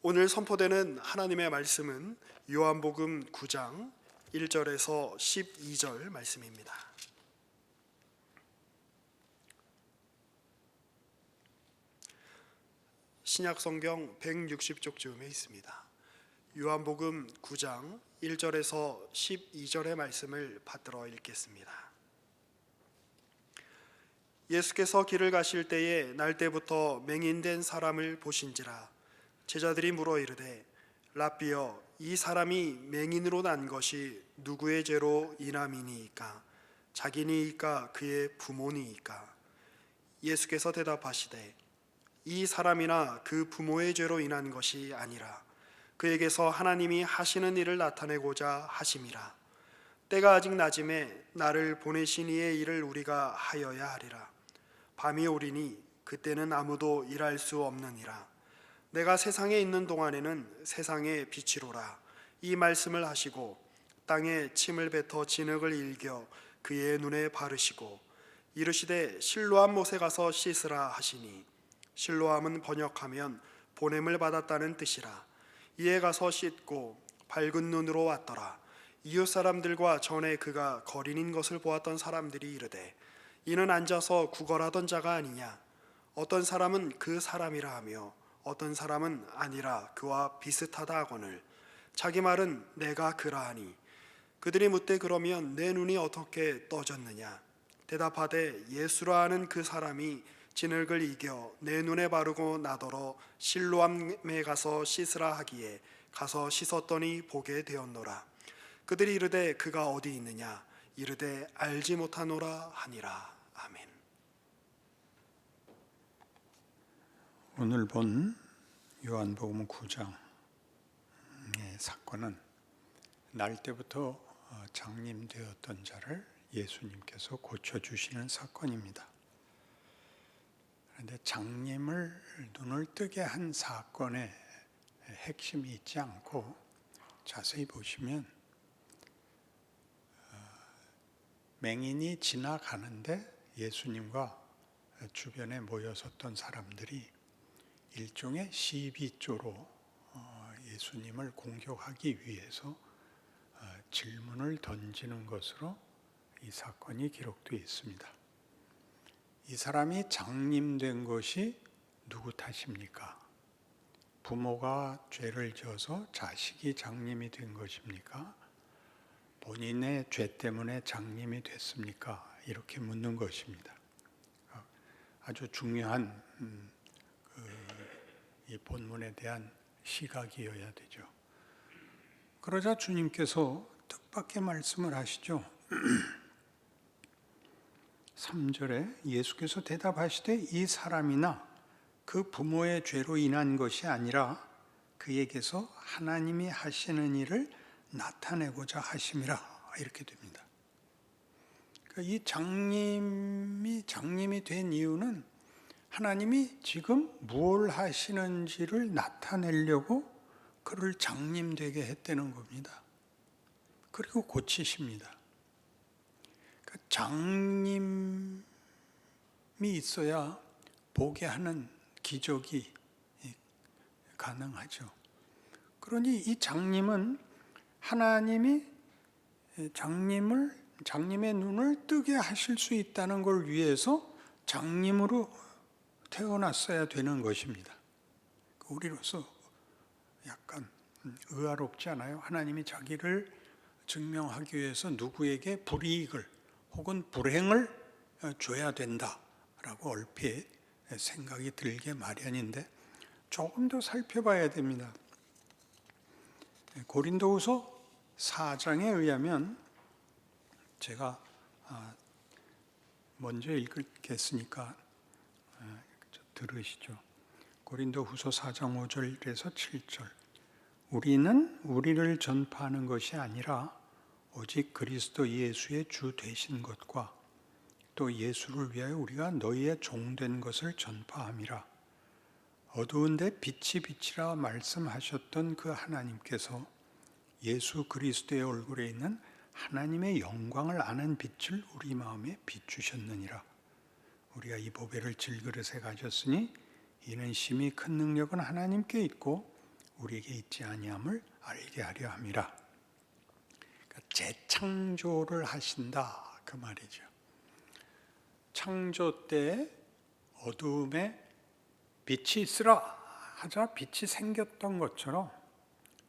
오늘 선포되는 하나님의 말씀은 요한복음 9장 1절에서 12절 말씀입니다. 신약성경 160쪽쯤에 있습니다. 요한복음 9장 1절에서 12절의 말씀을 받들어 읽겠습니다. 예수께서 길을 가실 때에 날때부터 맹인된 사람을 보신지라. 제자들이 물어 이르되 랍비여, 이 사람이 맹인으로 난 것이 누구의 죄로 인함이니이까? 자기니이까 그의 부모니이까? 예수께서 대답하시되 이 사람이나 그 부모의 죄로 인한 것이 아니라 그에게서 하나님이 하시는 일을 나타내고자 하심이라. 때가 아직 낮음에 나를 보내신 이의 일을 우리가 하여야 하리라. 밤이 오리니 그때는 아무도 일할 수 없느니라. 내가 세상에 있는 동안에는 세상의 빛이로라. 이 말씀을 하시고 땅에 침을 뱉어 진흙을 일겨 그의 눈에 바르시고 이르시되 실로암 못에 가서 씻으라 하시니, 실로암은 번역하면 보냄을 받았다는 뜻이라. 이에 가서 씻고 밝은 눈으로 왔더라. 이웃 사람들과 전에 그가 거린인 것을 보았던 사람들이 이르되 이는 앉아서 구걸하던 자가 아니냐? 어떤 사람은 그 사람이라 하며 어떤 사람은 아니라 그와 비슷하다 하거늘 자기 말은 내가 그라 하니, 그들이 묻되 그러면 내 눈이 어떻게 떠졌느냐? 대답하되 예수라 하는 그 사람이 진흙을 이겨 내 눈에 바르고 나더러 실로암에 가서 씻으라 하기에 가서 씻었더니 보게 되었노라. 그들이 이르되 그가 어디 있느냐? 이르되 알지 못하노라 하니라. 아멘. 오늘 본 요한복음 9장의 사건은 날 때부터 장님되었던 자를 예수님께서 고쳐주시는 사건입니다. 그런데 장님을 눈을 뜨게 한 사건의 핵심이 있지 않고 자세히 보시면 맹인이 지나가는데 예수님과 주변에 모여섰던 사람들이 일종의 시비조로 예수님을 공격하기 위해서 질문을 던지는 것으로 이 사건이 기록되어 있습니다. 이 사람이 장님된 것이 누구 탓입니까? 부모가 죄를 지어서 자식이 장님이 된 것입니까? 본인의 죄 때문에 장님이 됐습니까? 이렇게 묻는 것입니다. 아주 중요한 이 본문에 대한 시각이어야 되죠. 그러자 주님께서 뜻밖의 말씀을 하시죠. 3절에 예수께서 대답하시되 이 사람이나 그 부모의 죄로 인한 것이 아니라 그에게서 하나님이 하시는 일을 나타내고자 하심이라, 이렇게 됩니다. 그러니까 이 장님이 된 이유는 하나님이 지금 무엇을 하시는지를 나타내려고 그를 장님 되게 했다는 겁니다. 그리고 고치십니다. 그러니까 장님이 있어야 보게 하는 기적이 가능하죠. 그러니 이 장님은 하나님이 장님의 눈을 뜨게 하실 수 있다는 걸 위해서 장님으로 태어났어야 되는 것입니다. 우리로서 약간 의아롭지 않아요? 하나님이 자기를 증명하기 위해서 누구에게 불이익을 혹은 불행을 줘야 된다라고 얼핏 생각이 들게 마련인데 조금 더 살펴봐야 됩니다. 고린도후서 4장에 의하면, 제가 먼저 읽겠으니까 들으시죠. 고린도후서 4장 5절에서 7절. 우리는 우리를 전파하는 것이 아니라 오직 그리스도 예수의 주 되신 것과 또 예수를 위하여 우리가 너희의 종된 것을 전파함이라. 어두운데 빛이 빛이라 말씀하셨던 그 하나님께서 예수 그리스도의 얼굴에 있는 하나님의 영광을 아는 빛을 우리 마음에 비추셨느니라. 우리가 이 보배를 질그릇에 가졌으니 이는 심히 큰 능력은 하나님께 있고 우리에게 있지 아니함을 알게 하려 함이라. 그러니까 재창조를 하신다 그 말이죠. 창조 때 어두움에 빛이 있으라 하자 빛이 생겼던 것처럼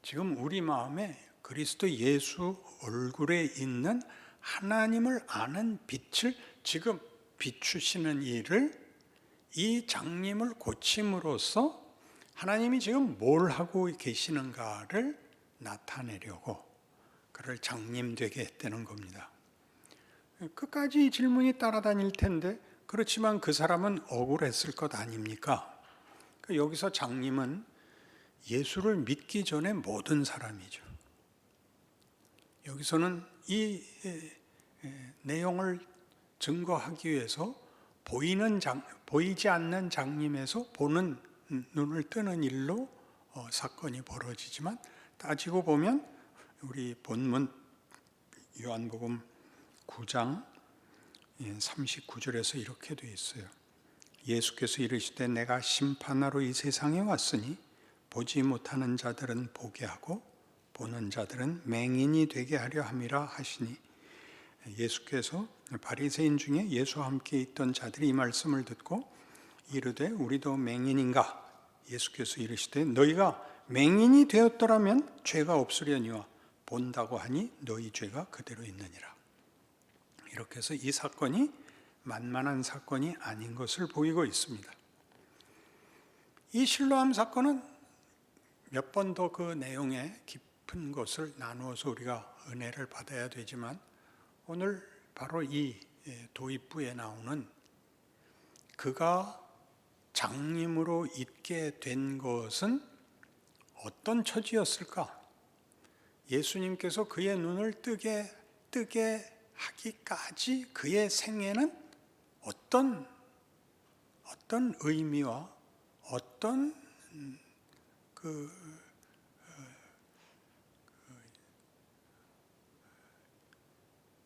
지금 우리 마음에 그리스도 예수 얼굴에 있는 하나님을 아는 빛을 지금 비추시는 일을 이 장님을 고침으로써 하나님이 지금 뭘 하고 계시는가를 나타내려고 그를 장님 되게 했다는 겁니다. 끝까지 이 질문이 따라다닐 텐데 그렇지만 그 사람은 억울했을 것 아닙니까? 여기서 장님은 예수를 믿기 전에 모든 사람이죠. 여기서는 이 내용을 증거하기 위해서 보이지 않는 장님에서 보는 눈을 뜨는 일로 사건이 벌어지지만 따지고 보면 우리 본문 요한복음 9장 39절에서 이렇게 되어 있어요. 예수께서 이르시되 내가 심판하러 이 세상에 왔으니 보지 못하는 자들은 보게 하고 보는 자들은 맹인이 되게 하려 함이라 하시니 예수께서 바리새인 중에 예수와 함께 있던 자들이 이 말씀을 듣고 이르되 우리도 맹인인가? 예수께서 이르시되 너희가 맹인이 되었더라면 죄가 없으려니와 본다고 하니 너희 죄가 그대로 있느니라. 이렇게 해서 이 사건이 만만한 사건이 아닌 것을 보이고 있습니다. 이 실로암 사건은 몇 번 더 그 내용의 깊은 것을 나누어서 우리가 은혜를 받아야 되지만 오늘 바로 이 도입부에 나오는 그가 장님으로 있게 된 것은 어떤 처지였을까? 예수님께서 그의 눈을 뜨게 하기까지 그의 생애는 어떤 의미와 어떤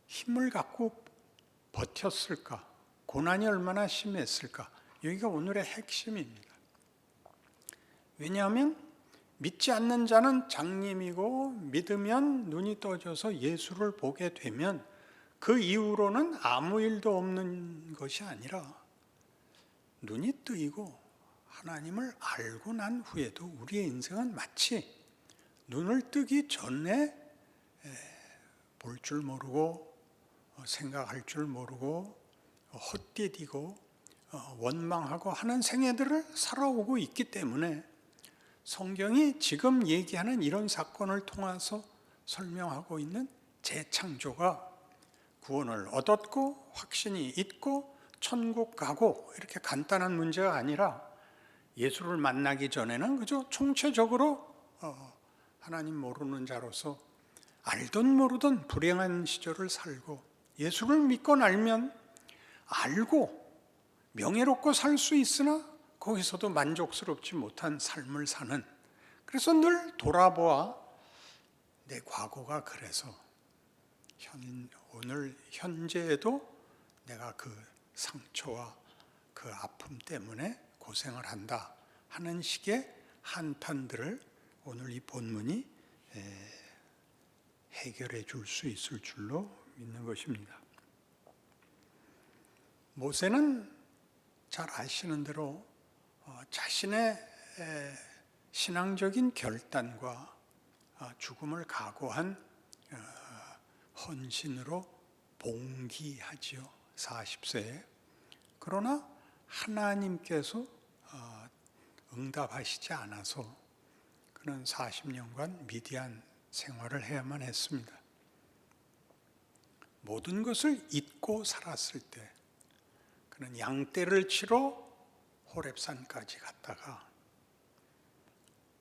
힘을 갖고 버텼을까? 고난이 얼마나 심했을까? 여기가 오늘의 핵심입니다. 왜냐하면 믿지 않는 자는 장님이고 믿으면 눈이 떠져서 예수를 보게 되면 그 이후로는 아무 일도 없는 것이 아니라 눈이 뜨이고 하나님을 알고 난 후에도 우리의 인생은 마치 눈을 뜨기 전에 볼 줄 모르고 생각할 줄 모르고 헛디디고 원망하고 하는 생애들을 살아오고 있기 때문에 성경이 지금 얘기하는 이런 사건을 통해서 설명하고 있는 재창조가 구원을 얻었고 확신이 있고 천국 가고 이렇게 간단한 문제가 아니라 예수를 만나기 전에는 그저 총체적으로 하나님 모르는 자로서 알던 모르던 불행한 시절을 살고 예수를 믿고 알면 알고 명예롭고 살 수 있으나 거기서도 만족스럽지 못한 삶을 사는, 그래서 늘 돌아보아 내 과거가 그래서 오늘 현재에도 내가 그 상처와 그 아픔 때문에 고생을 한다 하는 식의 한탄들을 오늘 이 본문이 해결해 줄 수 있을 줄로 믿는 것입니다. 모세는 잘 아시는 대로 자신의 신앙적인 결단과 죽음을 각오한 헌신으로 봉기하지요. 40세에. 그러나 하나님께서 응답하시지 않아서 그는 40년간 미디안 생활을 해야만 했습니다. 모든 것을 잊고 살았을 때 그는 양떼를 치러 호렙산까지 갔다가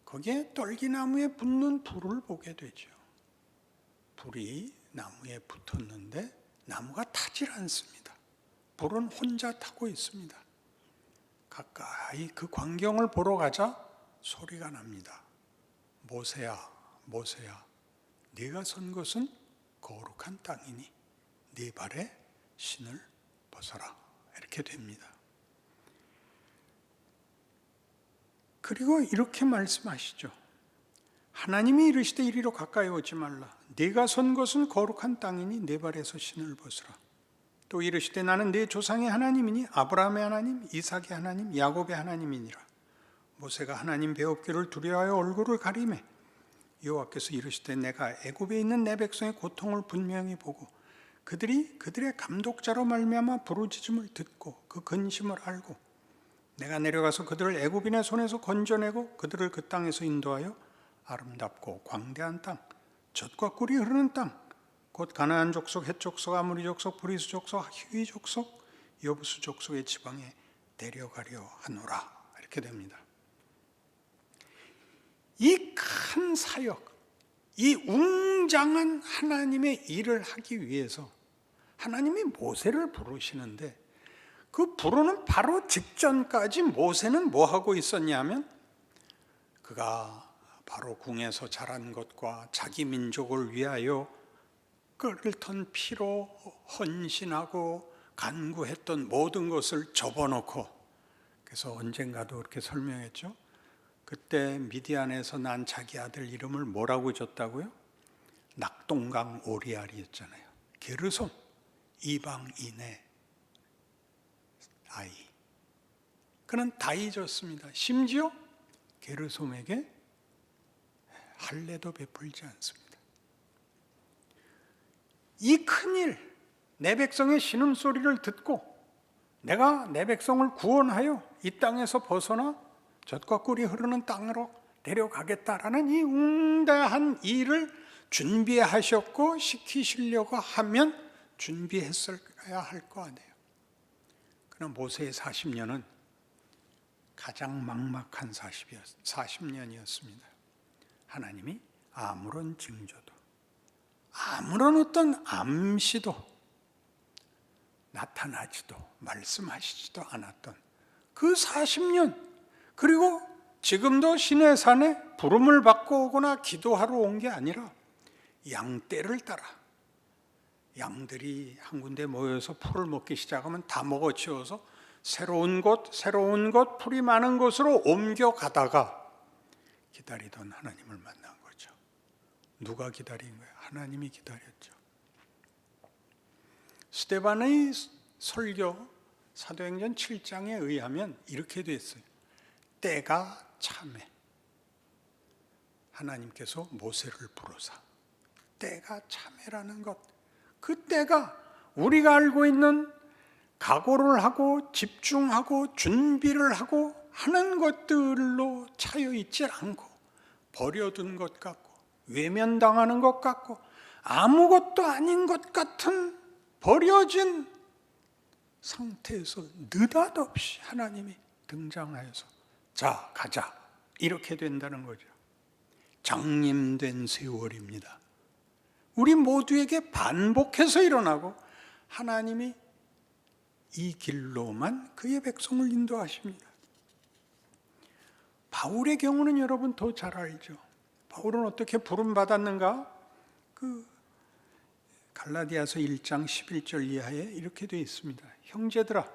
거기에 떨기나무에 붙는 불을 보게 되죠. 불이 나무에 붙었는데 나무가 타질 않습니다. 불은 혼자 타고 있습니다. 가까이 그 광경을 보러 가자 소리가 납니다. 모세야, 모세야, 네가 선 것은 거룩한 땅이니 네 발에 신을 벗어라. 이렇게 됩니다. 그리고 이렇게 말씀하시죠. 하나님이 이르시되 이리로 가까이 오지 말라. 네가 선 곳은 거룩한 땅이니 네 발에서 신을 벗으라. 또 이르시되 나는 네 조상의 하나님이니 아브라함의 하나님, 이삭의 하나님, 야곱의 하나님이니라. 모세가 하나님 배웁기를 두려워하여 얼굴을 가리매 여호와께서 이르시되 내가 애굽에 있는 내 백성의 고통을 분명히 보고 그들이 그들의 감독자로 말미암아 부르짖음을 듣고 그 근심을 알고 내가 내려가서 그들을 애굽인의 손에서 건져내고 그들을 그 땅에서 인도하여 아름답고 광대한 땅, 젖과 꿀이 흐르는 땅, 곧 가나안 족속, 헷 족속, 아모리 족속, 브리스 족속, 히위 족속, 여부수 족속의 지방에 데려가려 하노라. 이렇게 됩니다. 이 큰 사역, 이 웅장한 하나님의 일을 하기 위해서 하나님이 모세를 부르시는데 그 부르는 바로 직전까지 모세는 뭐 하고 있었냐면 그가 바로 궁에서 자란 것과 자기 민족을 위하여 끓던 피로 헌신하고 간구했던 모든 것을 접어놓고, 그래서 언젠가도 그렇게 설명했죠. 그때 미디안에서 난 자기 아들 이름을 뭐라고 줬다고요? 낙동강 오리알이었잖아요. 게르솜, 이방인의 아이. 그는 다 잊었습니다. 심지어 게르솜에게 할례도 베풀지 않습니다. 이 큰일, 내 백성의 신음소리를 듣고 내가 내 백성을 구원하여 이 땅에서 벗어나 젖과 꿀이 흐르는 땅으로 데려가겠다라는 이 웅대한 일을 준비하셨고 시키시려고 하면 준비했어야 할 거 아니에요. 그러나 모세의 40년은 가장 막막한 40년이었습니다. 하나님이 아무런 징조도 아무런 어떤 암시도 나타나지도 말씀하시지도 않았던 그 40년, 그리고 지금도 시내산에 부름을 받고 오거나 기도하러 온 게 아니라 양떼를 따라 양들이 한 군데 모여서 풀을 먹기 시작하면 다 먹어치워서 새로운 곳 풀이 많은 곳으로 옮겨가다가 기다리던 하나님을 만난 거죠. 누가 기다린 거예요? 하나님이 기다렸죠. 스데반의 설교 사도행전 7장에 의하면 이렇게 됐어요. 때가 참에 하나님께서 모세를 부르사, 때가 참에라는 것, 그 때가 우리가 알고 있는 각오를 하고 집중하고 준비를 하고 하는 것들로 차여 있지 않고 버려둔 것 같고 외면당하는 것 같고 아무것도 아닌 것 같은 버려진 상태에서 느닷없이 하나님이 등장하여서 자 가자 이렇게 된다는 거죠. 장님된 세월입니다. 우리 모두에게 반복해서 일어나고 하나님이 이 길로만 그의 백성을 인도하십니다. 바울의 경우는 여러분 더 잘 알죠. 바울은 어떻게 부름받았는가? 갈라디아서 1장 11절 이하에 이렇게 되어 있습니다. 형제들아,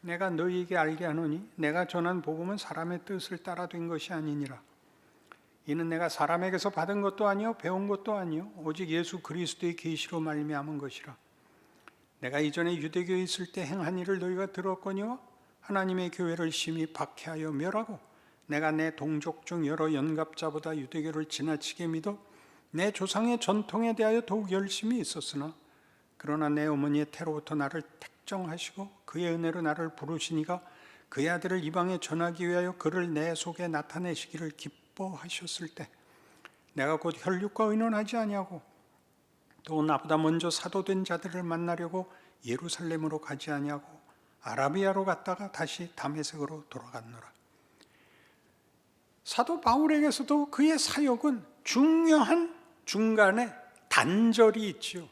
내가 너희에게 알게 하노니 내가 전한 복음은 사람의 뜻을 따라 된 것이 아니니라. 이는 내가 사람에게서 받은 것도 아니요 배운 것도 아니요 오직 예수 그리스도의 계시로 말미암은 것이라. 내가 이전에 유대교에 있을 때 행한 일을 너희가 들었거니와 하나님의 교회를 심히 박해하여 멸하고 내가 내 동족 중 여러 연갑자보다 유대교를 지나치게 믿어 내 조상의 전통에 대하여 더욱 열심히 있었으나 그러나 내 어머니의 태로부터 나를 택정하시고 그의 은혜로 나를 부르시니가 그의 아들을 이방에 전하기 위하여 그를 내 속에 나타내시기를 기뻐하셨을 때 내가 곧 혈육과 의논하지 아니하고 또 나보다 먼저 사도된 자들을 만나려고 예루살렘으로 가지 아니하고 아라비아로 갔다가 다시 다메섹으로 돌아갔노라. 사도 바울에게서도 그의 사역은 중요한 중간에 단절이 있지요.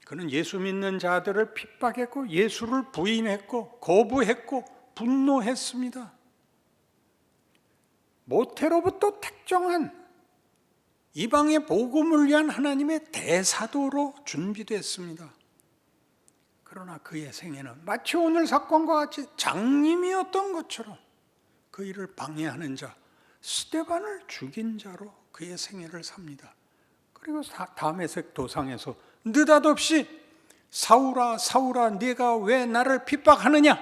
그는 예수 믿는 자들을 핍박했고 예수를 부인했고 거부했고 분노했습니다. 모태로부터 택정한 이방의 복음을 위한 하나님의 대사도로 준비됐습니다. 그러나 그의 생애는 마치 오늘 사건과 같이 장님이었던 것처럼 그 일을 방해하는 자, 스데반을 죽인 자로 그의 생애를 삽니다. 그리고 다음에 도상에서 느닷없이 사울아 사울아 네가 왜 나를 핍박하느냐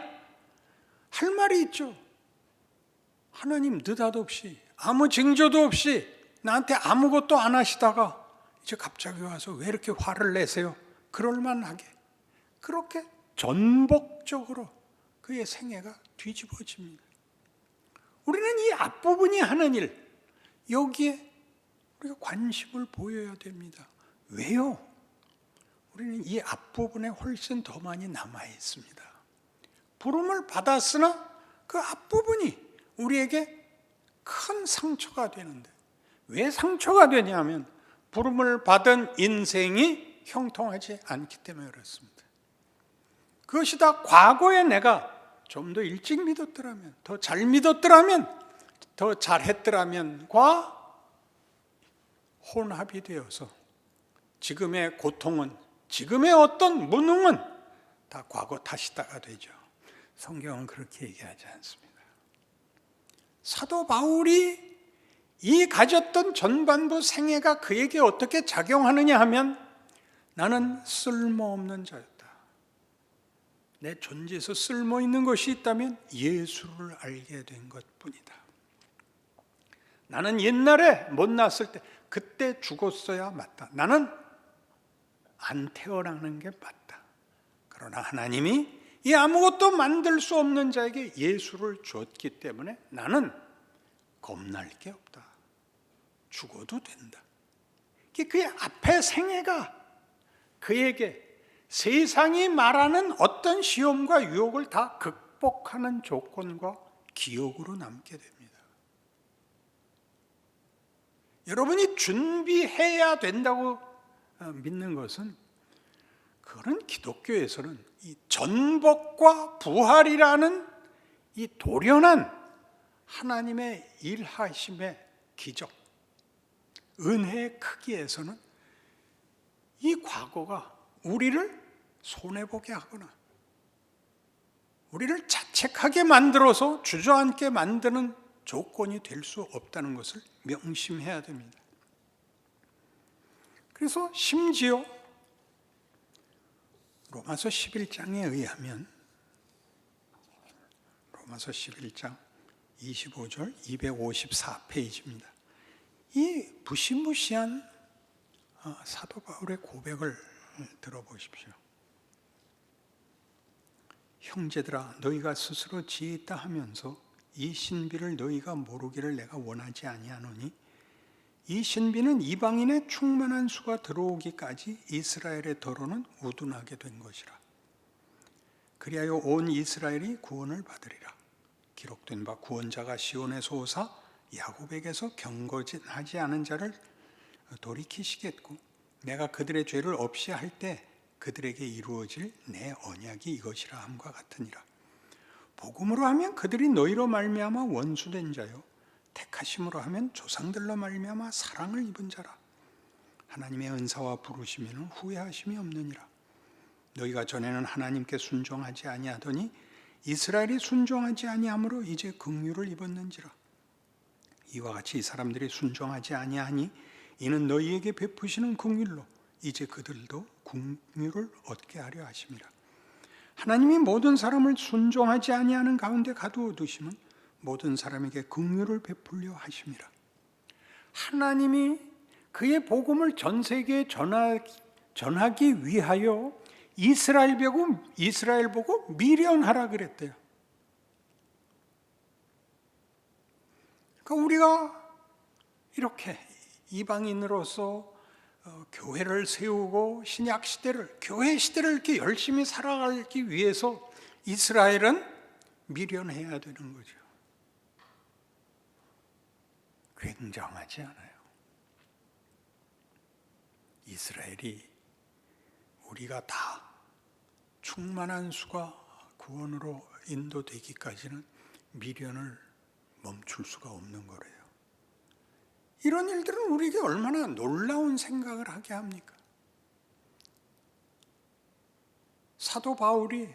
할 말이 있죠. 하나님 느닷없이 아무 징조도 없이 나한테 아무것도 안 하시다가 이제 갑자기 와서 왜 이렇게 화를 내세요? 그럴만하게 그렇게 전복적으로 그의 생애가 뒤집어집니다. 우리는 이 앞부분이 하는 일, 여기에 우리가 관심을 보여야 됩니다. 왜요? 우리는 이 앞부분에 훨씬 더 많이 남아 있습니다. 부름을 받았으나 그 앞부분이 우리에게 큰 상처가 되는데, 왜 상처가 되냐면 부름을 받은 인생이 형통하지 않기 때문에 그렇습니다. 그것이 다 과거에 내가 좀 더 일찍 믿었더라면, 더 잘 믿었더라면, 더 잘했더라면과 혼합이 되어서 지금의 고통은, 지금의 어떤 무능은 다 과거 탓이다가 되죠. 성경은 그렇게 얘기하지 않습니다. 사도 바울이 이 가졌던 전반부 생애가 그에게 어떻게 작용하느냐 하면 나는 쓸모없는 자였다. 내 존재에서 쓸모있는 것이 있다면 예수를 알게 된 것뿐이다. 나는 옛날에 못났을 때 그때 죽었어야 맞다. 나는 안 태어나는 게 맞다. 그러나 하나님이 이 아무것도 만들 수 없는 자에게 예수를 줬기 때문에 나는 겁날 게 없다. 죽어도 된다. 그의 앞에 생애가 그에게 세상이 말하는 어떤 시험과 유혹을 다 극복하는 조건과 기억으로 남게 됩니다. 여러분이 준비해야 된다고 믿는 것은, 그거는 기독교에서는 이 전복과 부활이라는 이 돌연한 하나님의 일하심의 기적, 은혜의 크기에서는 이 과거가 우리를 손해보게 하거나 우리를 자책하게 만들어서 주저앉게 만드는 조건이 될 수 없다는 것을 명심해야 됩니다. 그래서 심지어 로마서 11장에 의하면, 로마서 11장 25절 254페이지입니다. 이 무시무시한 사도 바울의 고백을 들어보십시오. 형제들아, 너희가 스스로 지혜있다 하면서 이 신비를 너희가 모르기를 내가 원하지 아니하노니, 이 신비는 이방인의 충만한 수가 들어오기까지 이스라엘의 더러는 우둔하게 된 것이라. 그리하여 온 이스라엘이 구원을 받으리라. 기록된 바 구원자가 시온에서 오사 야곱에게서 경거하지 않은 자를 돌이키시겠고, 내가 그들의 죄를 없이 할 때 그들에게 이루어질 내 언약이 이것이라 함과 같으니라. 복음으로 하면 그들이 너희로 말미암아 원수된 자요, 택하심으로 하면 조상들로 말미암아 사랑을 입은 자라. 하나님의 은사와 부르심에는 후회하심이 없느니라. 너희가 전에는 하나님께 순종하지 아니하더니 이스라엘이 순종하지 아니함으로 이제 긍휼을 입었는지라. 이와 같이 이 사람들이 순종하지 아니하니 이는 너희에게 베푸시는 긍휼로 이제 그들도 긍휼을 얻게 하려 하심이라. 하나님이 모든 사람을 순종하지 아니하는 가운데 가두어 두심은 모든 사람에게 긍휼을 베풀려 하심이라. 하나님이 그의 복음을 전 세계에 전하기 위하여 이스라엘 보고 미련하라 그랬대요. 그러니까 우리가 이렇게 이방인으로서 교회를 세우고 신약 시대를, 교회 시대를 이렇게 열심히 살아가기 위해서 이스라엘은 미련해야 되는 거죠. 굉장하지 않아요? 이스라엘이 우리가 다 충만한 수가 구원으로 인도되기까지는 미련을 멈출 수가 없는 거래요. 이런 일들은 우리에게 얼마나 놀라운 생각을 하게 합니까? 사도 바울이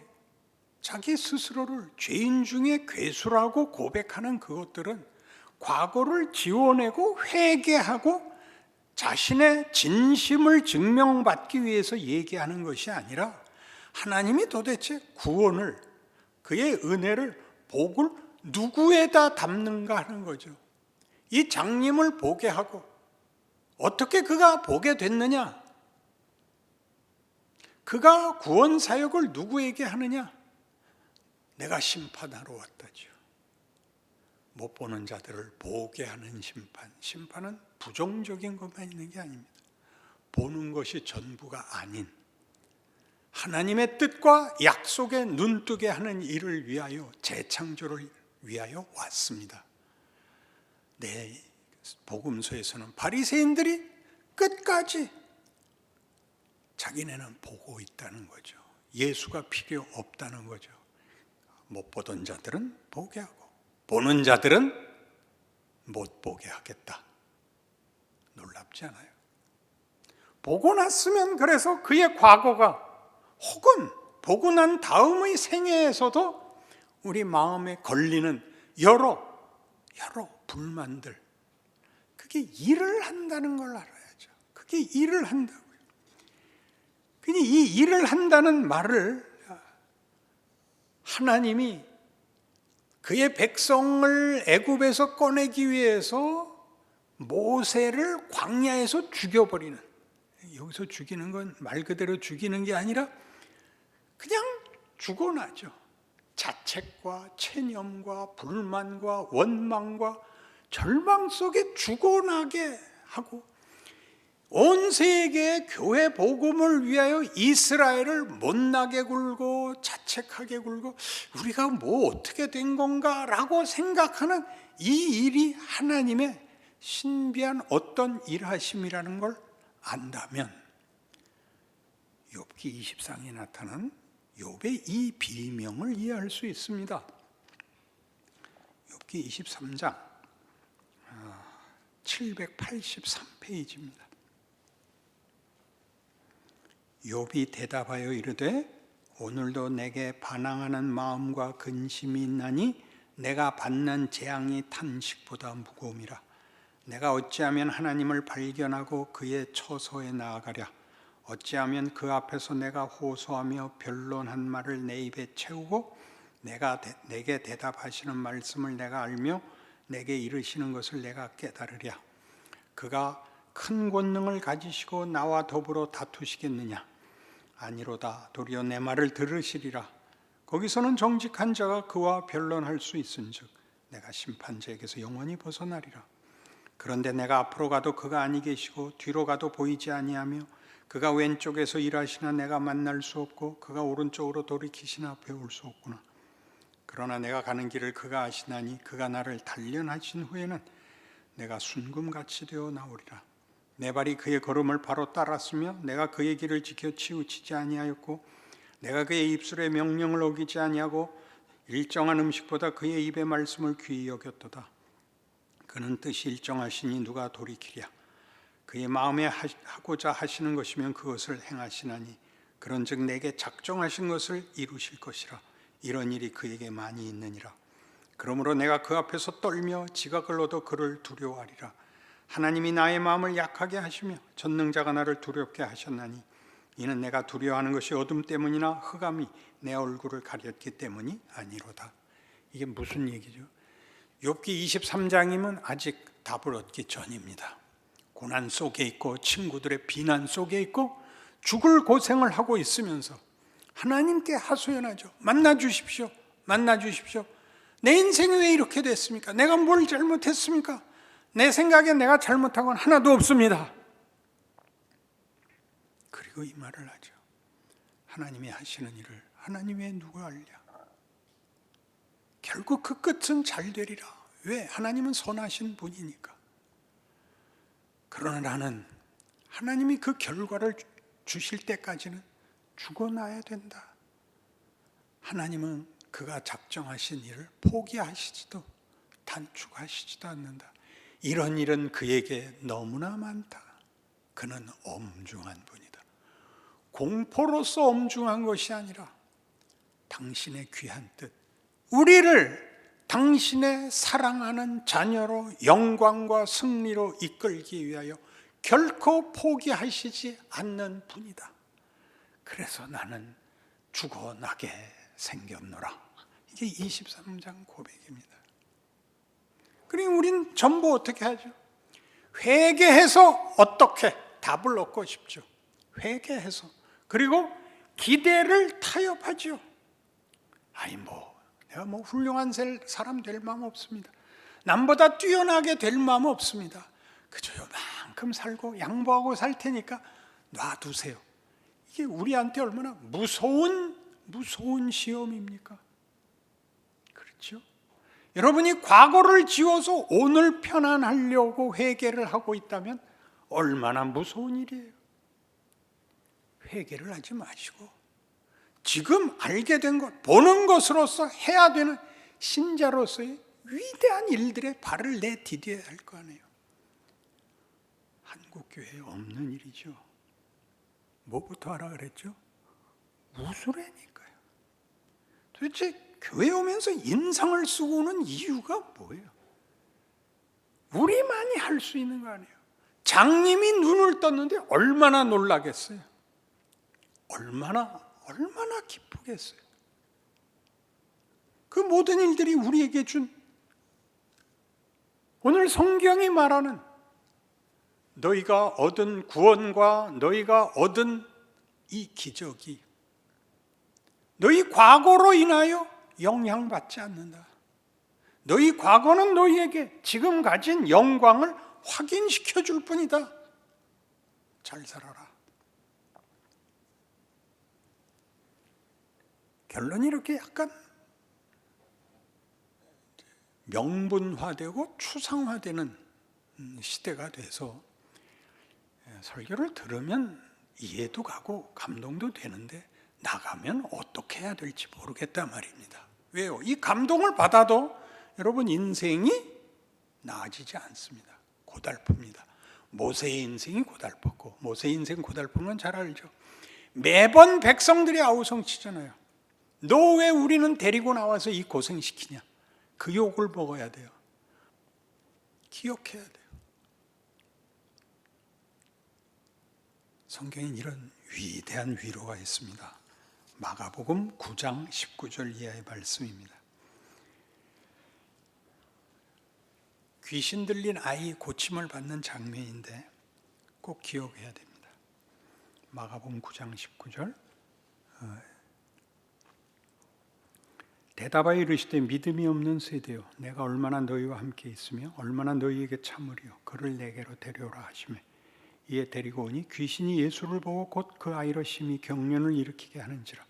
자기 스스로를 죄인 중에 괴수라고 고백하는 그것들은 과거를 지워내고 회개하고 자신의 진심을 증명받기 위해서 얘기하는 것이 아니라 하나님이 도대체 구원을, 그의 은혜를, 복을 누구에다 담는가 하는 거죠. 이 장님을 보게 하고 어떻게 그가 보게 됐느냐? 그가 구원 사역을 누구에게 하느냐? 내가 심판하러 왔다죠. 못 보는 자들을 보게 하는 심판. 심판은 부정적인 것만 있는 게 아닙니다. 보는 것이 전부가 아닌 하나님의 뜻과 약속에 눈뜨게 하는 일을 위하여, 재창조를 위하여 왔습니다. 네, 복음서에서는 바리새인들이 끝까지 자기네는 보고 있다는 거죠. 예수가 필요 없다는 거죠. 못 보던 자들은 보게 하고 보는 자들은 못 보게 하겠다. 놀랍지 않아요? 보고 났으면 그래서 그의 과거가, 혹은 보고 난 다음의 생애에서도 우리 마음에 걸리는 여러 불만들, 그게 일을 한다는 걸 알아야죠. 그게 일을 한다고요. 그니 이 일을 한다는 말을 하나님이 그의 백성을 애굽에서 꺼내기 위해서 모세를 광야에서 죽여버리는, 여기서 죽이는 건 말 그대로 죽이는 게 아니라 그냥 죽어나죠. 자책과 체념과 불만과 원망과 절망 속에 죽어나게 하고, 온 세계의 교회 복음을 위하여 이스라엘을 못나게 굴고 자책하게 굴고 우리가 뭐 어떻게 된 건가 라고 생각하는 이 일이 하나님의 신비한 어떤 일하심이라는 걸 안다면, 욥기 20장에 나타난 욥의 이 비명을 이해할 수 있습니다. 욥기 23장 783페이지입니다. 욥이 대답하여 이르되 오늘도 내게 반항하는 마음과 근심이 있나니 내가 받는 재앙이 탄식보다 무거움이라. 내가 어찌하면 하나님을 발견하고 그의 처소에 나아가랴. 어찌하면 그 앞에서 내가 호소하며 변론한 말을 내 입에 채우고 내게 대답하시는 말씀을 내가 알며 내게 이르시는 것을 내가 깨달으랴. 그가 큰 권능을 가지시고 나와 더불어 다투시겠느냐? 아니로다. 도리어 내 말을 들으시리라. 거기서는 정직한 자가 그와 변론할 수 있은즉 내가 심판자에게서 영원히 벗어나리라. 그런데 내가 앞으로 가도 그가 아니 계시고 뒤로 가도 보이지 아니하며 그가 왼쪽에서 일하시나 내가 만날 수 없고 그가 오른쪽으로 돌이키시나 배울 수 없구나. 그러나 내가 가는 길을 그가 아시나니 그가 나를 단련하신 후에는 내가 순금같이 되어 나오리라. 내 발이 그의 걸음을 바로 따랐으며 내가 그의 길을 지켜 치우치지 아니하였고 내가 그의 입술의 명령을 어기지 아니하고 일정한 음식보다 그의 입의 말씀을 귀히 여겼도다. 그는 뜻이 일정하시니 누가 돌이키랴. 그의 마음에 하고자 하시는 것이면 그것을 행하시나니 그런즉 내게 작정하신 것을 이루실 것이라. 이런 일이 그에게 많이 있느니라. 그러므로 내가 그 앞에서 떨며 지각을 얻어 그를 두려워하리라. 하나님이 나의 마음을 약하게 하시며 전능자가 나를 두렵게 하셨나니 이는 내가 두려워하는 것이 어둠 때문이나 흑암이 내 얼굴을 가렸기 때문이 아니로다. 이게 무슨 얘기죠? 욥기 23장이면 아직 답을 얻기 전입니다. 고난 속에 있고 친구들의 비난 속에 있고 죽을 고생을 하고 있으면서 하나님께 하소연하죠. 만나 주십시오. 만나 주십시오. 내 인생이 왜 이렇게 됐습니까? 내가 뭘 잘못했습니까? 내 생각에 내가 잘못한 건 하나도 없습니다. 그리고 이 말을 하죠. 하나님이 하시는 일을 하나님 외에 누가 알랴. 결국 그 끝은 잘 되리라. 왜? 하나님은 선하신 분이니까. 그러나 나는 하나님이 그 결과를 주실 때까지는 죽어나야 된다. 하나님은 그가 작정하신 일을 포기하시지도 단축하시지도 않는다. 이런 일은 그에게 너무나 많다. 그는 엄중한 분이다. 공포로서 엄중한 것이 아니라 당신의 귀한 뜻, 우리를 당신의 사랑하는 자녀로 영광과 승리로 이끌기 위하여 결코 포기하시지 않는 분이다. 그래서 나는 죽어나게 생겼노라. 이게 23장 고백입니다. 그리고 우린 전부 어떻게 하죠? 회개해서 어떻게 답을 얻고 싶죠. 회개해서. 그리고 기대를 타협하죠. 내가 훌륭한 사람 될 마음 없습니다. 남보다 뛰어나게 될 마음 없습니다. 그저 요만큼 살고 양보하고 살 테니까 놔두세요. 이게 우리한테 얼마나 무서운 시험입니까? 그렇죠? 여러분이 과거를 지워서 오늘 편안하려고 회개를 하고 있다면 얼마나 무서운 일이에요. 회개를 하지 마시고 지금 알게 된 것, 보는 것으로서 해야 되는 신자로서의 위대한 일들의 발을 내디뎌야 할 거 아니에요. 한국교회에 없는 일이죠. 뭐부터 하라 그랬죠? 우수래니까요. 도대체 교회 오면서 인상을 쓰고 오는 이유가 뭐예요? 우리만이 할 수 있는 거 아니에요. 장님이 눈을 떴는데 얼마나 놀라겠어요. 얼마나 기쁘겠어요. 그 모든 일들이 우리에게 준 오늘 성경이 말하는 너희가 얻은 구원과 너희가 얻은 이 기적이 너희 과거로 인하여 영향받지 않는다. 너희 과거는 너희에게 지금 가진 영광을 확인시켜 줄 뿐이다. 잘 살아라. 결론이 이렇게 약간 명분화되고 추상화되는 시대가 돼서 설교를 들으면 이해도 가고 감동도 되는데 나가면 어떻게 해야 될지 모르겠단 말입니다. 왜요? 이 감동을 받아도 여러분 인생이 나아지지 않습니다. 고달픕니다. 모세의 인생이 고달팠고 모세의 인생 고달픈 건 잘 알죠. 매번 백성들이 아우성치잖아요. 너 왜 우리는 데리고 나와서 이 고생시키냐? 그 욕을 먹어야 돼요. 기억해야 돼요. 성경엔 이런 위대한 위로가 있습니다. 마가복음 9장 19절 이하의 말씀입니다. 귀신 들린 아이 고침을 받는 장면인데 꼭 기억해야 됩니다. 마가복음 9장 19절 대답하여 이르시되 믿음이 없는 세대요 내가 얼마나 너희와 함께 있으며 얼마나 너희에게 참으리요 그를 내게로 데려오라 하시매 이에 데리고 오니 귀신이 예수를 보고 곧 그 아이로 심히 경련을 일으키게 하는지라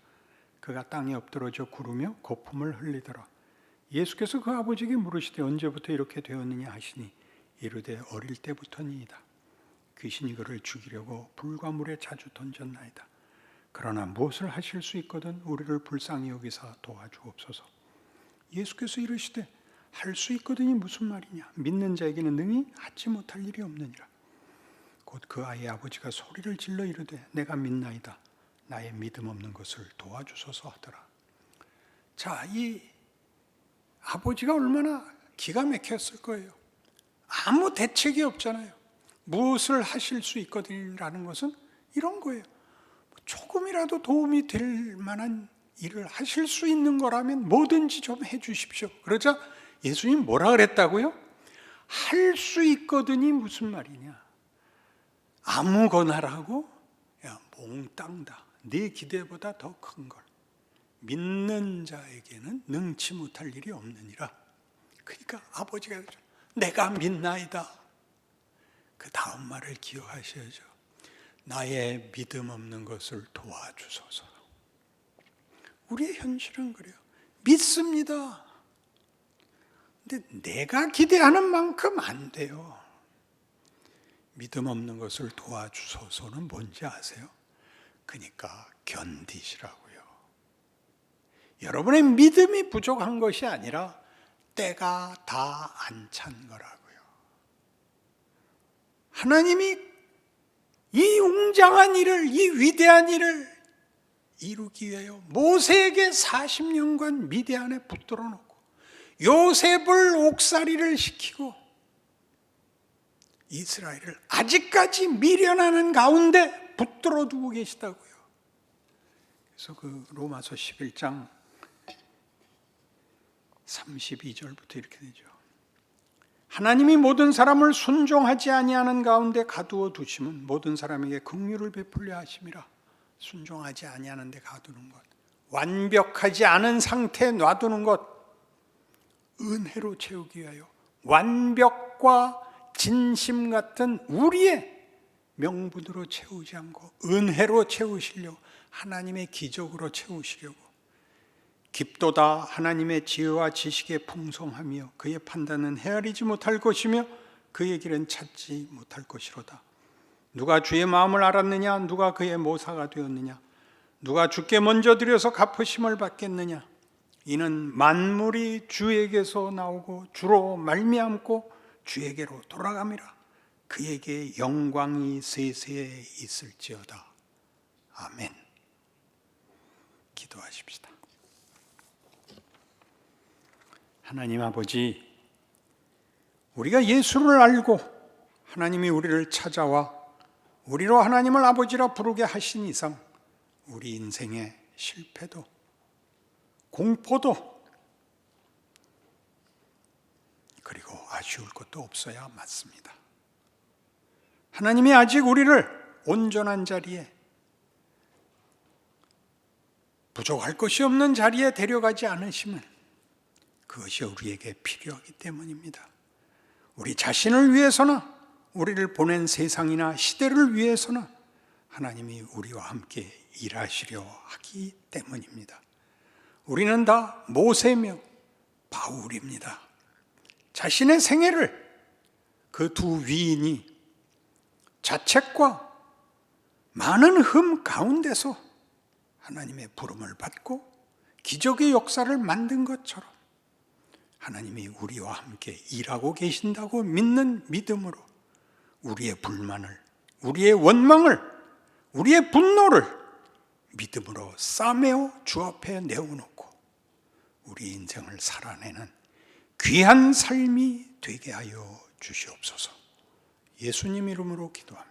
그가 땅에 엎드러져 구르며 거품을 흘리더라. 예수께서 그 아버지에게 물으시되 언제부터 이렇게 되었느냐 하시니 이르되 어릴 때부터니이다. 귀신이 그를 죽이려고 불과 물에 자주 던졌나이다. 그러나 무엇을 하실 수 있거든 우리를 불쌍히 여기사 도와주옵소서. 예수께서 이르시되 할 수 있거든이 무슨 말이냐? 믿는 자에게는 능히 하지 못할 일이 없느니라. 곧 그 아이의 아버지가 소리를 질러 이르되 내가 믿나이다. 나의 믿음 없는 것을 도와주소서 하더라. 자, 이 아버지가 얼마나 기가 막혔을 거예요. 아무 대책이 없잖아요. 무엇을 하실 수 있거든이라는 것은 이런 거예요. 조금이라도 도움이 될 만한 일을 하실 수 있는 거라면 뭐든지 좀 해주십시오. 그러자 예수님 뭐라 그랬다고요? 할 수 있거든이 무슨 말이냐? 아무거나라고? 야, 몽땅다. 네 기대보다 더 큰 걸. 믿는 자에게는 능치 못할 일이 없느니라. 그러니까 아버지가 그러죠. 내가 믿나이다. 그 다음 말을 기억하셔야죠. 나의 믿음 없는 것을 도와주소서. 우리의 현실은 그래요. 믿습니다. 근데 내가 기대하는 만큼 안 돼요. 믿음 없는 것을 도와주소서는 뭔지 아세요? 그러니까 견디시라고요. 여러분의 믿음이 부족한 것이 아니라 때가 다 안 찬 거라고요. 하나님이 이 웅장한 일을, 이 위대한 일을 이루기 위하여 모세에게 40년간 미디안에 붙들어 놓고 요셉을 옥살이를 시키고 이스라엘을 아직까지 미련하는 가운데 붙들어 두고 계시다고요. 그래서 그 로마서 11장 32절부터 이렇게 되죠. 하나님이 모든 사람을 순종하지 아니하는 가운데 가두어 두심은 모든 사람에게 긍휼을 베풀려 하심이라. 순종하지 아니하는 데 가두는 것, 완벽하지 않은 상태에 놔두는 것, 은혜로 채우기 위하여 완벽과 진심 같은 우리의 명분으로 채우지 않고 은혜로 채우시려고, 하나님의 기적으로 채우시려고. 깊도다 하나님의 지혜와 지식에 풍성하며 그의 판단은 헤아리지 못할 것이며 그의 길은 찾지 못할 것이로다. 누가 주의 마음을 알았느냐? 누가 그의 모사가 되었느냐? 누가 주께 먼저 드려서 갚으심을 받겠느냐? 이는 만물이 주에게서 나오고 주로 말미암고 주에게로 돌아감이라. 그에게 영광이 세세에 있을지어다. 아멘. 기도하십시다. 하나님 아버지, 우리가 예수를 알고 하나님이 우리를 찾아와 우리로 하나님을 아버지라 부르게 하신 이상 우리 인생의 실패도 공포도 그리고 아쉬울 것도 없어야 맞습니다. 하나님이 아직 우리를 온전한 자리에, 부족할 것이 없는 자리에 데려가지 않으심은 그것이 우리에게 필요하기 때문입니다. 우리 자신을 위해서나 우리를 보낸 세상이나 시대를 위해서나 하나님이 우리와 함께 일하시려 하기 때문입니다. 우리는 다 모세며 바울입니다. 자신의 생애를 그 두 위인이 자책과 많은 흠 가운데서 하나님의 부름을 받고 기적의 역사를 만든 것처럼 하나님이 우리와 함께 일하고 계신다고 믿는 믿음으로 우리의 불만을, 우리의 원망을, 우리의 분노를 믿음으로 싸매어 주 앞에 내어놓고 우리 인생을 살아내는 귀한 삶이 되게 하여 주시옵소서. 예수님 이름으로 기도합니다.